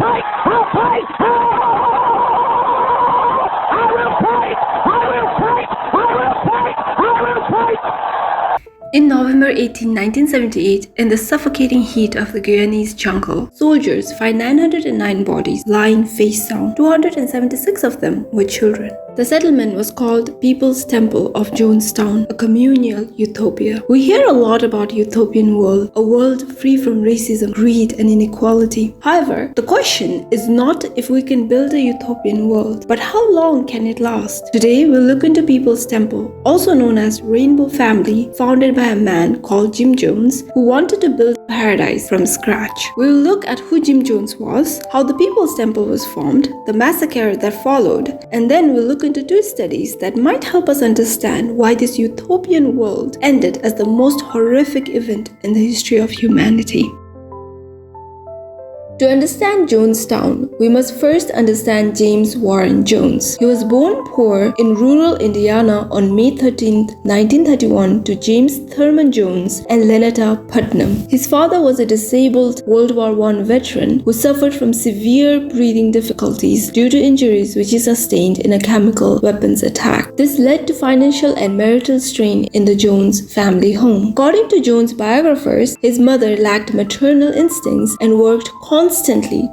fight! I'll fight! I will fight! I will fight! I will fight! I will fight! In November 18, 1978, in the suffocating heat of the Guyanese jungle, soldiers find 909 bodies lying face down. 276 of them were children. The settlement was called People's Temple of Jonestown, a communal utopia. We hear a lot about utopian world, a world free from racism, greed, and inequality. However, the question is not if we can build a utopian world, but how long can it last? Today, we'll look into People's Temple, also known as Rainbow Family, founded by a man called Jim Jones, who wanted to build a paradise from scratch. We will look at who Jim Jones was, how the People's Temple was formed, the massacre that followed, and then we'll look into two studies that might help us understand why this utopian world ended as the most horrific event in the history of humanity. To understand Jonestown, we must first understand James Warren Jones. He was born poor in rural Indiana on May 13, 1931 to James Thurman Jones and Lenetta Putnam. His father was a disabled World War I veteran who suffered from severe breathing difficulties due to injuries which he sustained in a chemical weapons attack. This led to financial and marital strain in the Jones family home. According to Jones' biographers, his mother lacked maternal instincts and worked constantly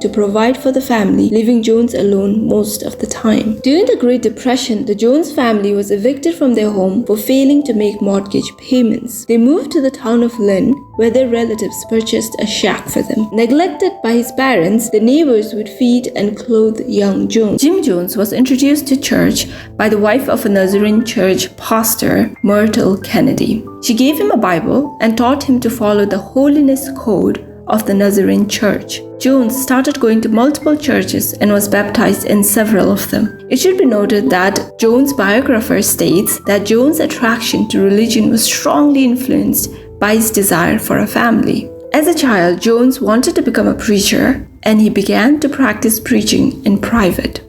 to provide for the family, leaving Jones alone most of the time. During the Great Depression, the Jones family was evicted from their home for failing to make mortgage payments. They moved to the town of Lynn, where their relatives purchased a shack for them. Neglected by his parents, the neighbors would feed and clothe young Jones. Jim Jones was introduced to church by the wife of a Nazarene church pastor, Myrtle Kennedy. She gave him a Bible and taught him to follow the holiness code of the Nazarene Church. Jones started going to multiple churches and was baptized in several of them. It should be noted that Jones' biographer states that Jones' attraction to religion was strongly influenced by his desire for a family. As a child, Jones wanted to become a preacher, and he began to practice preaching in private.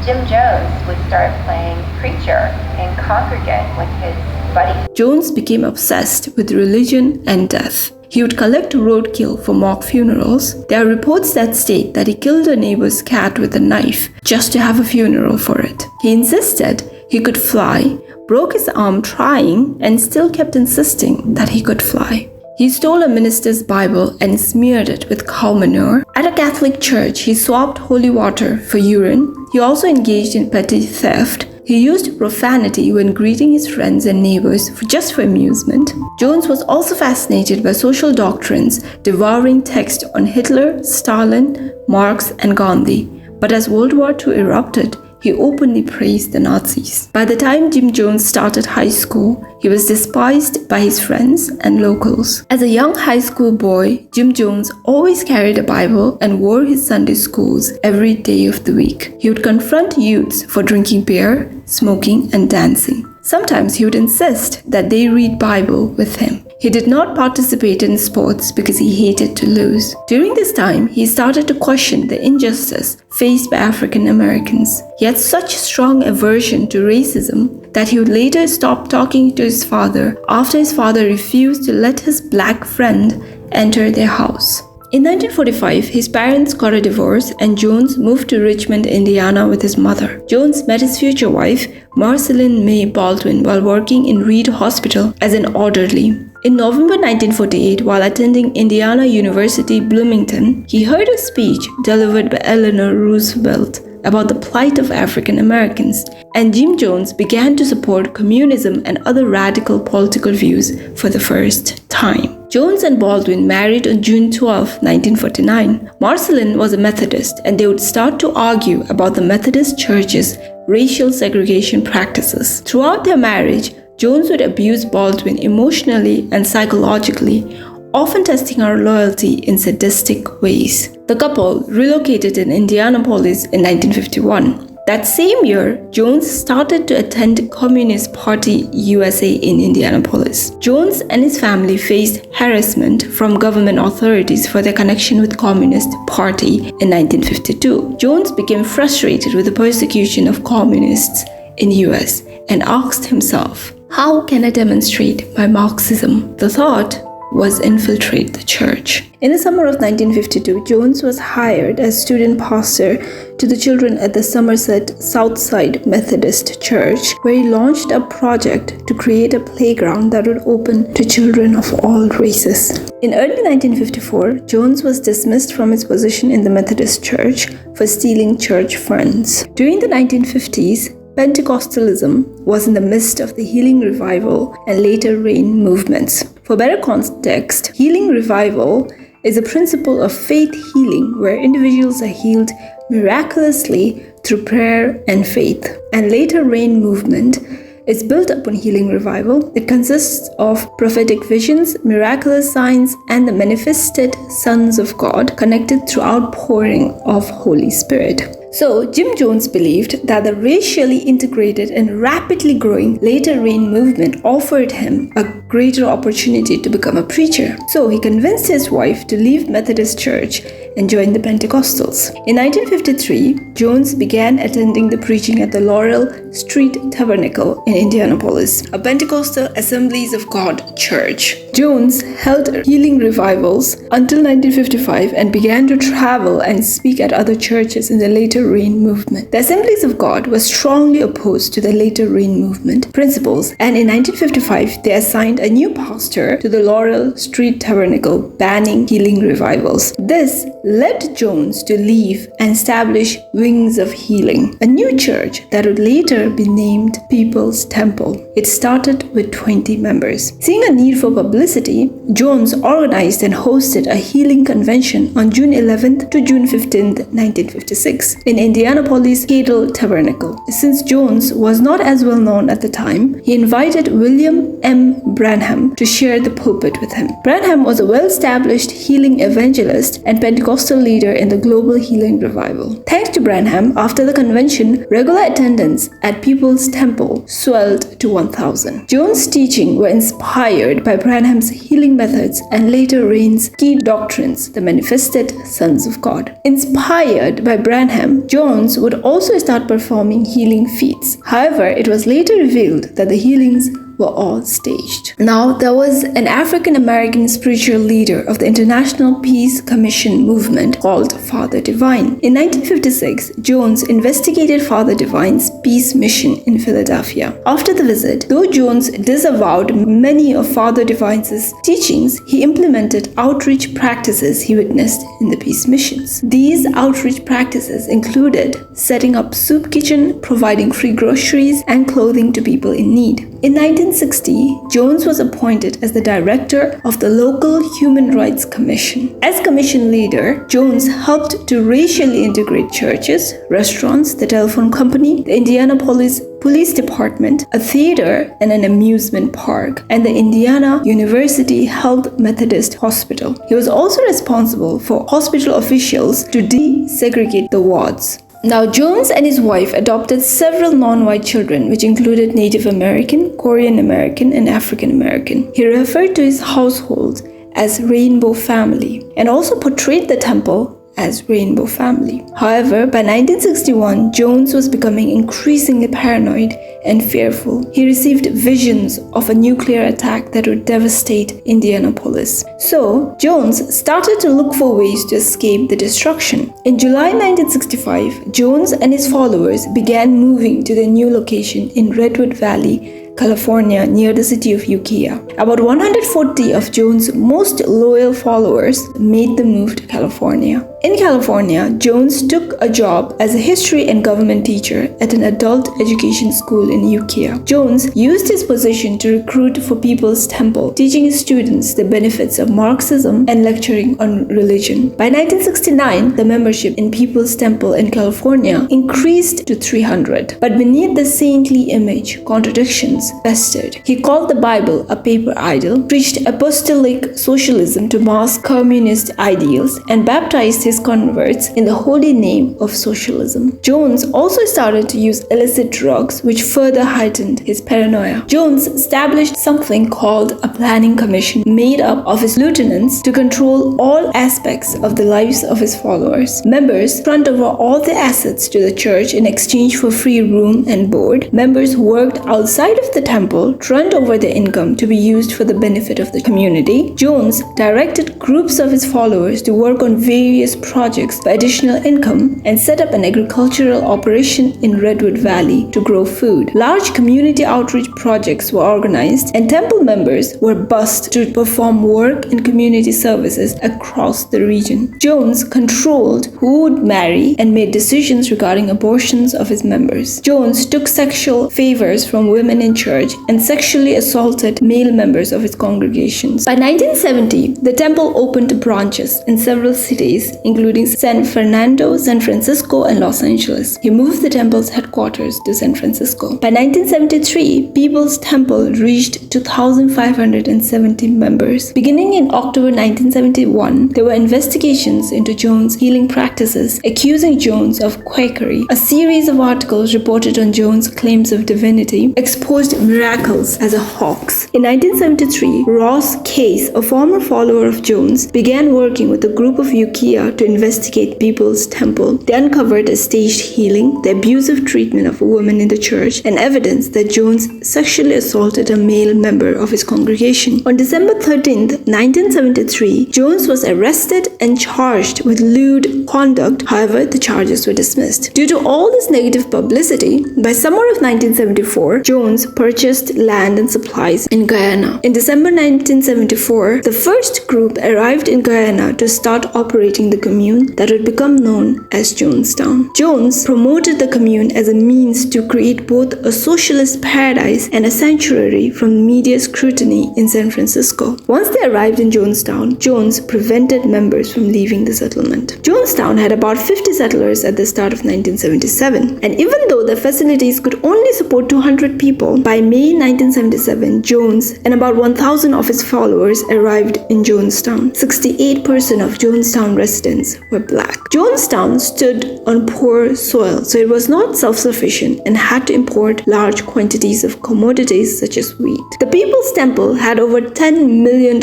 Jim Jones would start playing preacher and congregant with his buddy. Jones became obsessed with religion and death. He would collect roadkill for mock funerals. There are reports that state that he killed a neighbor's cat with a knife just to have a funeral for it. He insisted he could fly, broke his arm trying, and still kept insisting that he could fly. He stole a minister's Bible and smeared it with cow manure. At a Catholic church, he swapped holy water for urine. He also engaged in petty theft. He used profanity when greeting his friends and neighbors just for amusement. Jones was also fascinated by social doctrines, devouring texts on Hitler, Stalin, Marx, and Gandhi. But as World War II erupted, he openly praised the Nazis. By the time Jim Jones started high school, he was despised by his friends and locals. As a young high school boy, Jim Jones always carried a Bible and wore his Sunday schools every day of the week. He would confront youths for drinking beer, smoking, and dancing. Sometimes he would insist that they read Bible with him. He did not participate in sports because he hated to lose. During this time, he started to question the injustice faced by African Americans. He had such strong aversion to racism that he would later stop talking to his father after his father refused to let his black friend enter their house. In 1945, his parents got a divorce and Jones moved to Richmond, Indiana with his mother. Jones met his future wife, Marceline May Baldwin, while working in Reed Hospital as an orderly. In November 1948, while attending Indiana University, Bloomington, he heard a speech delivered by Eleanor Roosevelt about the plight of African Americans, and Jim Jones began to support communism and other radical political views for the first time. Jones and Baldwin married on June 12, 1949. Marceline was a Methodist, and they would start to argue about the Methodist Church's racial segregation practices. Throughout their marriage, Jones would abuse Baldwin emotionally and psychologically, often testing her loyalty in sadistic ways. The couple relocated in Indianapolis in 1951. That same year, Jones started to attend Communist Party USA in Indianapolis. Jones and his family faced harassment from government authorities for their connection with Communist Party in 1952. Jones became frustrated with the persecution of communists in US and asked himself, "How can I demonstrate my Marxism?" The thought was infiltrate the church. In the summer of 1952, Jones was hired as student pastor to the children at the Somerset Southside Methodist Church, where he launched a project to create a playground that would open to children of all races. In early 1954, Jones was dismissed from his position in the Methodist Church for stealing church funds. During the 1950s, Pentecostalism was in the midst of the healing revival and later rain movements. For better context, healing revival is a principle of faith healing where individuals are healed miraculously through prayer and faith. And later rain movement is built upon healing revival. It consists of prophetic visions, miraculous signs, and the manifested sons of God connected through outpouring of Holy Spirit. So, Jim Jones believed that the racially integrated and rapidly growing later rain movement offered him a greater opportunity to become a preacher. So, he convinced his wife to leave Methodist Church and join the Pentecostals. In 1953, Jones began attending the preaching at the Laurel Street Tabernacle in Indianapolis, a Pentecostal Assemblies of God church. Jones held healing revivals until 1955 and began to travel and speak at other churches in the later rain movement. The Assemblies of God were strongly opposed to the later rain movement principles, and in 1955 they assigned a new pastor to the Laurel Street Tabernacle, banning healing revivals. This led Jones to leave and establish Wings of Healing, a new church that would later be named People's Temple. It started with 20 members. Seeing a need for publicity, Jones organized and hosted a healing convention on June 11th to June 15th, 1956 in Indianapolis Cattle Tabernacle. Since Jones was not as well known at the time, he invited William M. Branham to share the pulpit with him. Branham was a well-established healing evangelist and Pentecostal leader in the global healing revival. Thanks to Branham, after the convention, regular attendance at People's Temple swelled to 1,000. Jones' teaching were inspired by Branham's healing methods and later reign's key doctrines, the manifested sons of God. Inspired by Branham, Jones would also start performing healing feats. However, it was later revealed that the healings were all staged. Now, there was an African American spiritual leader of the International Peace Commission movement called Father Divine. In 1956, Jones investigated Father Divine's peace mission in Philadelphia. After the visit, though Jones disavowed many of Father Divine's teachings, he implemented outreach practices he witnessed in the peace missions. These outreach practices included setting up soup kitchen, providing free groceries and clothing to people in need. In 1960, Jones was appointed as the director of the local Human Rights Commission. As commission leader, Jones helped to racially integrate churches, restaurants, the telephone company, the Indianapolis Police Department, a theater and an amusement park, and the Indiana University Health Methodist Hospital. He was also responsible for hospital officials to desegregate the wards. Now, Jones and his wife adopted several non-white children, which included Native American, Korean American, and African American. He referred to his household as Rainbow Family and also portrayed the temple as Rainbow Family. However, by 1961, Jones was becoming increasingly paranoid and fearful. He received visions of a nuclear attack that would devastate Indianapolis. So, Jones started to look for ways to escape the destruction. In July 1965, Jones and his followers began moving to their new location in Redwood Valley, California, near the city of Ukiah. About 140 of Jones' most loyal followers made the move to California. In California, Jones took a job as a history and government teacher at an adult education school in Ukiah. Jones used his position to recruit for People's Temple, teaching his students the benefits of Marxism and lecturing on religion. By 1969, the membership in People's Temple in California increased to 300. But beneath the saintly image, contradictions festered. He called the Bible a paper idol, preached apostolic socialism to mask communist ideals, and baptized his converts in the holy name of socialism. Jones also started to use illicit drugs, which further heightened his paranoia. Jones established something called a planning commission made up of his lieutenants to control all aspects of the lives of his followers. Members front over all the assets to the church in exchange for free room and board. Members worked outside of the temple turned over their income to be used for the benefit of the community, Jones directed groups of his followers to work on various projects for additional income and set up an agricultural operation in Redwood Valley to grow food. Large community outreach projects were organized and temple members were bused to perform work in community services across the region. Jones controlled who would marry and made decisions regarding abortions of his members. Jones took sexual favors from women in church and sexually assaulted male members of his congregations. By 1970, the temple opened branches in several cities, including San Fernando, San Francisco, and Los Angeles. He moved the temple's headquarters to San Francisco. By 1973, People's Temple reached 2,570 members. Beginning in October 1971, there were investigations into Jones' healing practices, accusing Jones of Quakery. A series of articles reported on Jones' claims of divinity exposed miracles as a hoax. In 1973, Ross Case, a former follower of Jones, began working with a group of Ukiah to investigate People's Temple. They uncovered a staged healing, the abusive treatment of a woman in the church, and evidence that Jones sexually assaulted a male member of his congregation. On December 13, 1973, Jones was arrested and charged with lewd conduct. However, the charges were dismissed. Due to all this negative publicity, by summer of 1974, Jones purchased land and supplies in Guyana. In December 1974, the first group arrived in Guyana to start operating the commune that would become known as Jonestown. Jones promoted the commune as a means to create both a socialist paradise and a sanctuary from media scrutiny in San Francisco. Once they arrived in Jonestown, Jones prevented members from leaving the settlement. Jonestown had about 50 settlers at the start of 1977, and even though the facilities could only support 200 people, by May 1977, Jones and about 1,000 of his followers arrived in Jonestown. 68% of Jonestown residents were black. Jonestown stood on poor soil, so it was not self-sufficient and had to import large quantities of commodities such as wheat. The People's Temple had over $10 million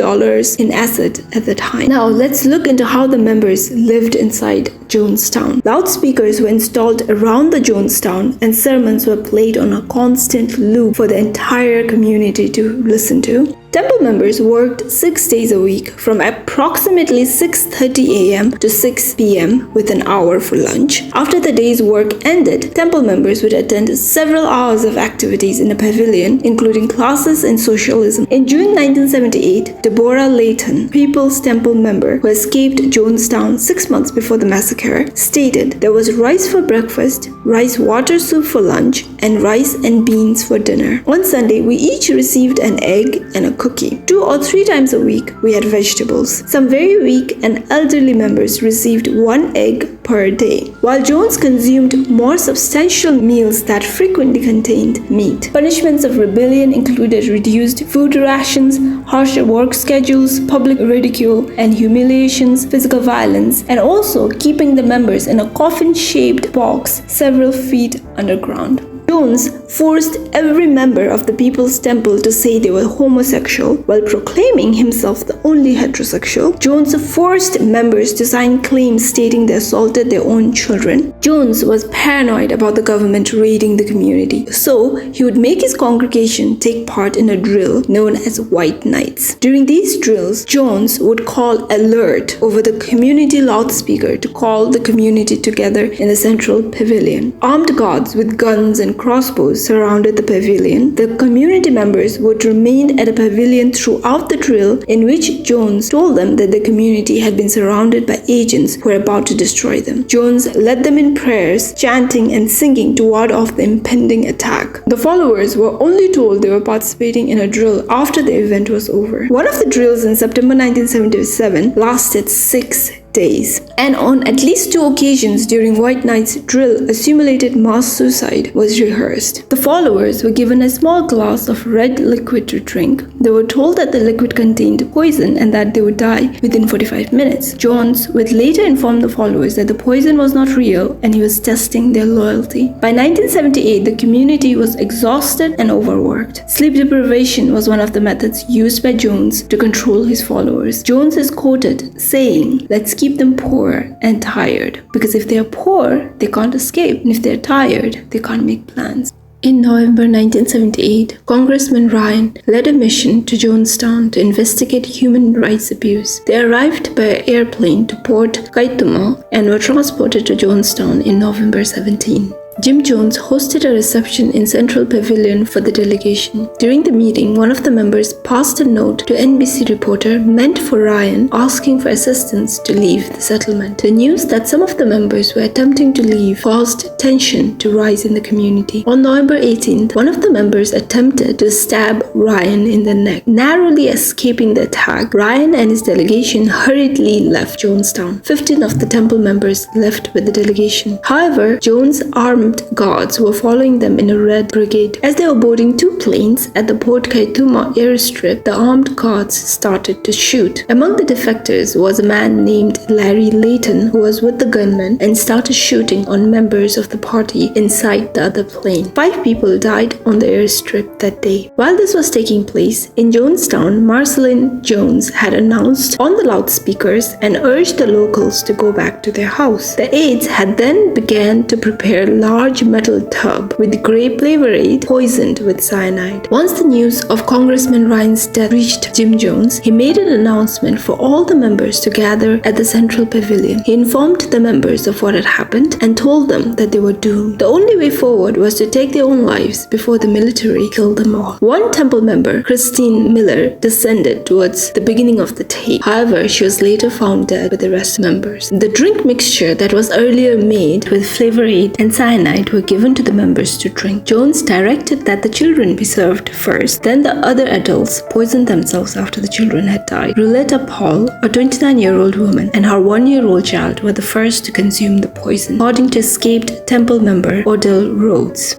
in assets at the time. Now let's look into how the members lived inside Jonestown. Loudspeakers were installed around the Jonestown and sermons were played on a constant loop for the entire community to listen to. Temple members worked 6 days a week from approximately 6:30 a.m. to 6 p.m. with an hour for lunch. After the day's work ended, temple members would attend several hours of activities in a pavilion, including classes in socialism. In June 1978, Deborah Layton, People's Temple member who escaped Jonestown 6 months before the massacre, stated there was rice for breakfast, rice water soup for lunch, and rice and beans for dinner. On Sunday, we each received an egg and a cookie. 2 or 3 times a week, we had vegetables. Some very weak and elderly members received 1 egg per day, while Jones consumed more substantial meals that frequently contained meat. Punishments of rebellion included reduced food rations, harsher work schedules, public ridicule and humiliations, physical violence, and also keeping the members in a coffin-shaped box several feet underground. Jones forced every member of the People's Temple to say they were homosexual while proclaiming himself the only heterosexual. Jones forced members to sign claims stating they assaulted their own children. Jones was paranoid about the government raiding the community, so he would make his congregation take part in a drill known as White Nights. During these drills, Jones would call alert over the community loudspeaker to call the community together in the central pavilion. Armed guards with guns and crossbows surrounded the pavilion. The community members would remain at a pavilion throughout the drill, in which Jones told them that the community had been surrounded by agents who were about to destroy them. Jones led them in prayers, chanting and singing to ward off the impending attack. The followers were only told they were participating in a drill after the event was over. One of the drills in September 1977 lasted 6 days, and on at least 2 occasions during White Night's drill, a simulated mass suicide was rehearsed. The followers were given a small glass of red liquid to drink. They were told that the liquid contained poison and that they would die within 45 minutes. Jones would later inform the followers that the poison was not real and he was testing their loyalty. By 1978, the community was exhausted and overworked. Sleep deprivation was one of the methods used by Jones to control his followers. Jones is quoted saying, "Let's keep them poor and tired, because if they are poor, they can't escape, and if they're tired, they can't make plans." In November 1978, Congressman Ryan led a mission to Jonestown to investigate human rights abuse. They arrived by airplane to Port Kaituma and were transported to Jonestown in November 17. Jim Jones hosted a reception in Central Pavilion for the delegation. During the meeting, one of the members passed a note to NBC reporter meant for Ryan asking for assistance to leave the settlement. The news that some of the members were attempting to leave caused tension to rise in the community. On November 18th, one of the members attempted to stab Ryan in the neck. Narrowly escaping the attack, Ryan and his delegation hurriedly left Jonestown. 15 of the temple members left with the delegation. However, Jones' armed guards were following them in a red brigade. As they were boarding two planes at the Port Kaituma airstrip, the armed guards started to shoot. Among the defectors was a man named Larry Layton who was with the gunmen and started shooting on members of the party inside the other plane. 5 people died on the airstrip that day. While this was taking place, in Jonestown, Marceline Jones had announced on the loudspeakers and urged the locals to go back to their house. The aides had then began to prepare large metal tub with grape flavorade poisoned with cyanide. Once the news of Congressman Ryan's death reached Jim Jones, he made an announcement for all the members to gather at the Central Pavilion. He informed the members of what had happened and told them that they were doomed. The only way forward was to take their own lives before the military killed them all. One temple member, Christine Miller, descended towards the beginning of the tape. However, she was later found dead with the rest of the members. The drink mixture that was earlier made with flavorade and cyanide were given to the members to drink. Jones directed that the children be served first, then the other adults poisoned themselves after the children had died. Ruletta Paul, a 29-year-old woman, and her 1-year-old child were the first to consume the poison, according to escaped temple member Odell Rhodes.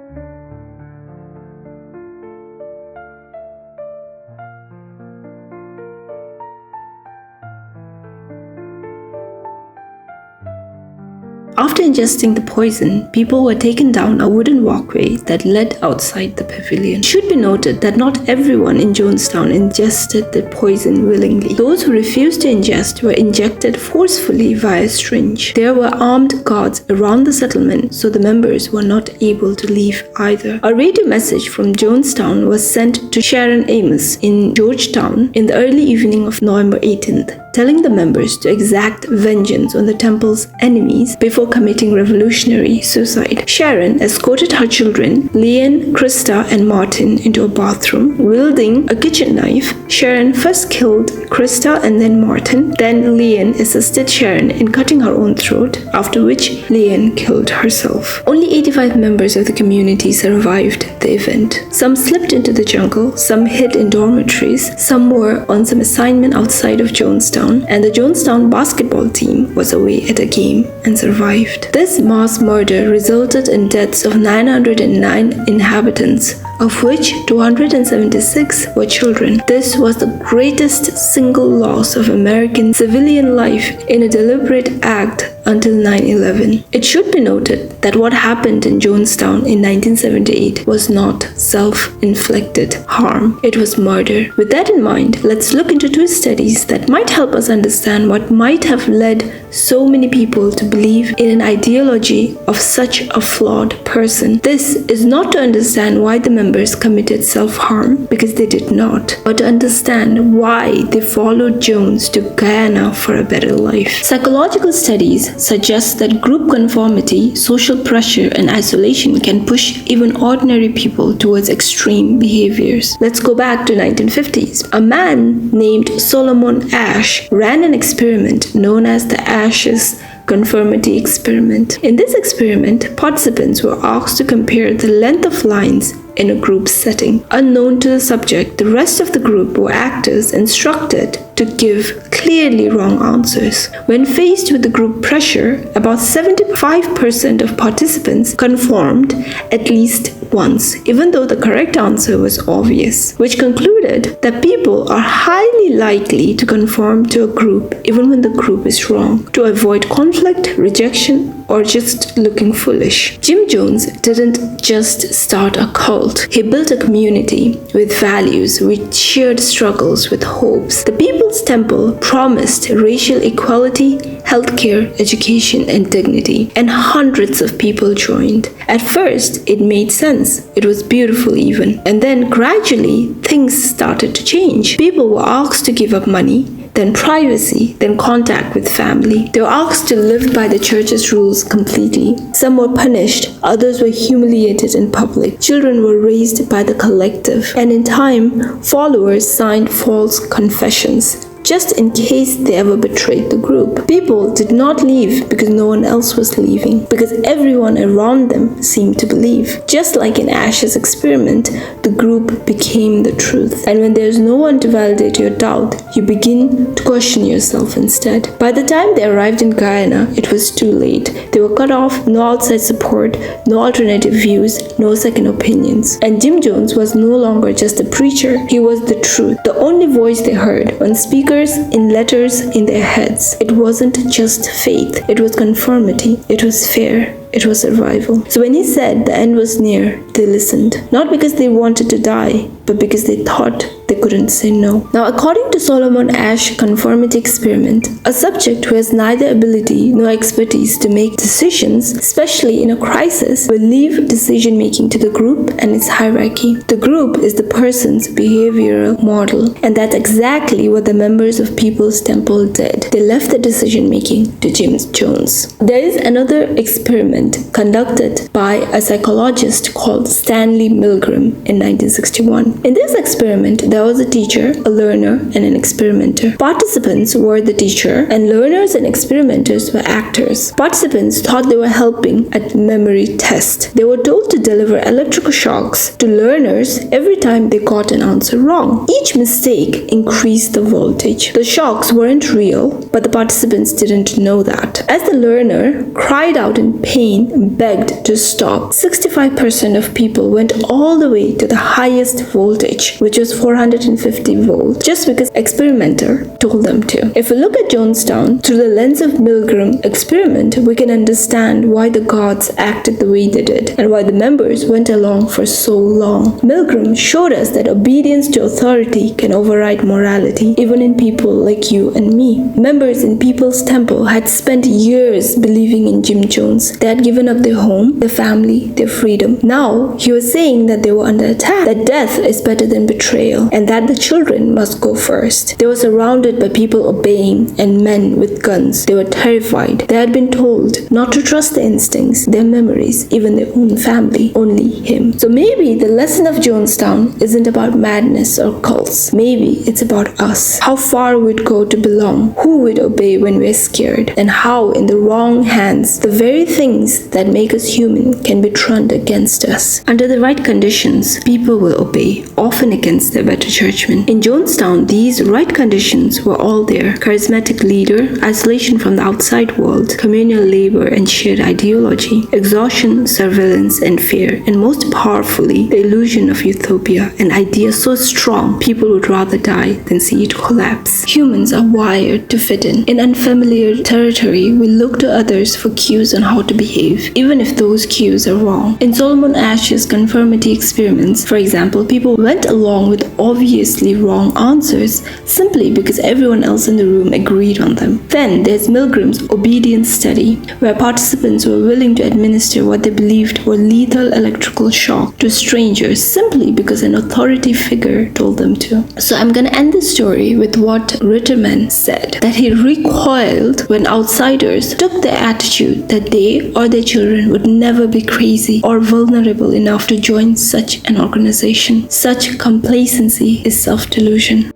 After ingesting the poison, people were taken down a wooden walkway that led outside the pavilion. It should be noted that not everyone in Jonestown ingested the poison willingly. Those who refused to ingest were injected forcefully via syringe. There were armed guards around the settlement, so the members were not able to leave either. A radio message from Jonestown was sent to Sharon Amos in Georgetown in the early evening of November 18th, telling the members to exact vengeance on the temple's enemies before committing revolutionary suicide. Sharon escorted her children, Leanne, Krista, and Martin, into a bathroom. Wielding a kitchen knife, Sharon first killed Krista and then Martin. Then Leanne assisted Sharon in cutting her own throat, after which Leanne killed herself. Only 85 members of the community survived the event. Some slipped into the jungle, some hid in dormitories, some were on some assignment outside of Jonestown, and the Jonestown basketball team was away at a game and survived. This mass murder resulted in deaths of 909 inhabitants, of which 276 were children. This was the greatest single loss of American civilian life in a deliberate act until 9/11. It should be noted that what happened in Jonestown in 1978 was not self-inflicted harm. It was murder. With that in mind, let's look into 2 studies that might help us understand what might have led so many people to believe in an ideology of such a flawed person. This is not to understand why the members committed self-harm, because they did not, but to understand why they followed Jones to Guyana for a better life. Psychological studies suggest that group conformity, social pressure, and isolation can push even ordinary people towards extreme behaviors. Let's go back to 1950s. A man named Solomon Asch ran an experiment known as the Asch's Conformity experiment. In this experiment, participants were asked to compare the length of lines in a group setting. Unknown to the subject, the rest of the group were actors instructed to give clearly wrong answers. When faced with the group pressure, about 75% of participants conformed at least once, even though the correct answer was obvious, which concluded that people are highly likely to conform to a group even when the group is wrong, to avoid conflict, rejection, or just looking foolish. Jim Jones didn't just start a cult. He built a community with values, with shared struggles, with hopes. The People's Temple promised racial equality, healthcare, education, and dignity, and hundreds of people joined. At first, it made sense. It was beautiful even. And then gradually, things started to change. People were asked to give up money, then privacy, then contact with family. They were asked to live by the church's rules completely. Some were punished, others were humiliated in public. Children were raised by the collective. And in time, followers signed false confessions, just in case they ever betrayed the group. People did not leave because no one else was leaving, because everyone around them seemed to believe. Just like in Asch's experiment, the group became the truth. And when there's no one to validate your doubt, you begin to question yourself instead. By the time they arrived in Guyana, it was too late. They were cut off, no outside support, no alternative views, no second opinions. And Jim Jones was no longer just a preacher. He was the truth, the only voice they heard when speakers in letters in their heads. It wasn't just faith, it was conformity, it was fear, it was survival. So when he said the end was near, they listened. Not because they wanted to die, but because they thought they couldn't say no. Now, according to Solomon Asch conformity experiment, a subject who has neither ability nor expertise to make decisions, especially in a crisis, will leave decision making to the group and its hierarchy. The group is the person's behavioral model, and that's exactly what the members of People's Temple did. They left the decision making to Jim Jones. There is another experiment conducted by a psychologist called Stanley Milgram in 1961. In this experiment, there was a teacher, a learner, and an experimenter. Participants were the teacher, and learners and experimenters were actors. Participants thought they were helping at memory test. They were told to deliver electrical shocks to learners every time they got an answer wrong. Each mistake increased the voltage. The shocks weren't real, but the participants didn't know that. As the learner cried out in pain and begged to stop, 65% of people went all the way to the highest voltage, which was 450 volts, just because experimenter told them to. If we look at Jonestown through the lens of Milgram experiment, we can understand why the gods acted the way they did and why the members went along for so long. Milgram showed us that obedience to authority can override morality, even in people like you and me. Members in People's Temple had spent years believing in Jim Jones. They had given up their home, their family, their freedom. Now, he was saying that they were under attack, that death is better than betrayal, and that the children must go first. They were surrounded by people obeying and men with guns. They were terrified. They had been told not to trust their instincts, their memories, even their own family, only him. So maybe the lesson of Jonestown isn't about madness or cults. Maybe it's about us. How far we'd go to belong, who we'd obey when we're scared, and how in the wrong hands, the very things that make us human can be turned against us. Under the right conditions, people will obey, often against their better judgment. In Jonestown, these right conditions were all there. Charismatic leader, isolation from the outside world, communal labor and shared ideology, exhaustion, surveillance and fear, and most powerfully, the illusion of utopia, an idea so strong people would rather die than see it collapse. Humans are wired to fit in. In unfamiliar territory, we look to others for cues on how to behave, even if those cues are wrong. In Solomon Asch's conformity experiments, for example, people went along with obviously wrong answers simply because everyone else in the room agreed on them. Then there's Milgram's obedience study, where participants were willing to administer what they believed were lethal electrical shock to strangers simply because an authority figure told them to. So I'm gonna end the story with what Ritterman said, that he recoiled when outsiders took the attitude that they or their children would never be crazy or vulnerable enough to join such an organization. Such complacency is self-delusion.